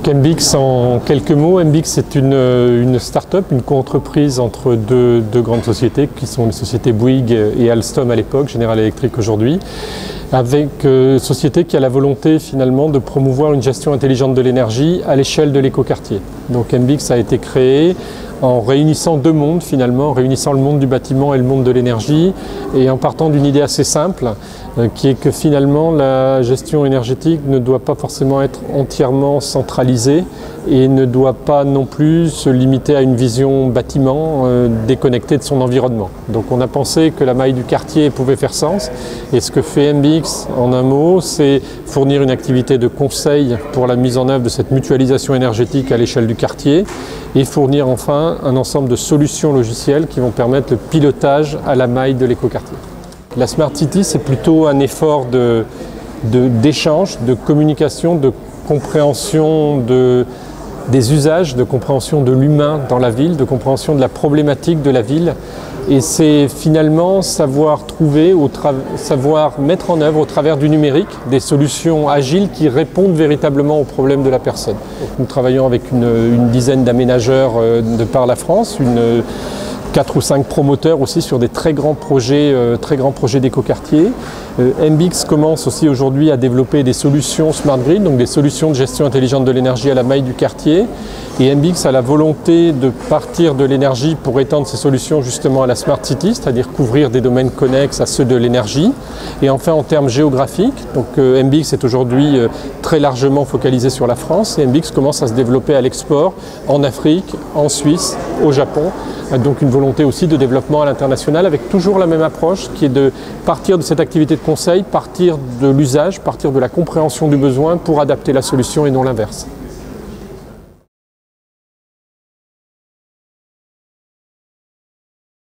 Donc MBX, en quelques mots, MBX c'est une start-up, une co-entreprise entre deux grandes sociétés qui sont les sociétés Bouygues et Alstom à l'époque, General Electric aujourd'hui, avec société qui a la volonté finalement de promouvoir une gestion intelligente de l'énergie à l'échelle de l'écoquartier. Donc MBX a été créé en réunissant deux mondes finalement, en réunissant le monde du bâtiment et le monde de l'énergie, et en partant d'une idée assez simple, qui est que finalement la gestion énergétique ne doit pas forcément être entièrement centralisée et ne doit pas non plus se limiter à une vision bâtiment déconnectée de son environnement. Donc on a pensé que la maille du quartier pouvait faire sens, et ce que fait MBX en un mot, c'est fournir une activité de conseil pour la mise en œuvre de cette mutualisation énergétique à l'échelle du quartier, et fournir enfin un ensemble de solutions logicielles qui vont permettre le pilotage à la maille de l'écoquartier. La Smart City, c'est plutôt un effort d'échange, de communication, de compréhension des usages, de compréhension de l'humain dans la ville, de compréhension de la problématique de la ville. Et c'est finalement savoir trouver, savoir mettre en œuvre au travers du numérique des solutions agiles qui répondent véritablement aux problèmes de la personne. Nous travaillons avec une dizaine d'aménageurs de par la France, 4 ou 5 promoteurs aussi sur des très grands projets d'écoquartier. MBX commence aussi aujourd'hui à développer des solutions Smart Grid, donc des solutions de gestion intelligente de l'énergie à la maille du quartier. Et MBX a la volonté de partir de l'énergie pour étendre ces solutions justement à la Smart City, c'est-à-dire couvrir des domaines connexes à ceux de l'énergie. Et enfin en termes géographiques, donc MBX est aujourd'hui très largement focalisé sur la France, et MBX commence à se développer à l'export en Afrique, en Suisse, au Japon. Donc une volonté aussi de développement à l'international avec toujours la même approche qui est de partir de cette activité de conseil, partir de l'usage, partir de la compréhension du besoin pour adapter la solution et non l'inverse.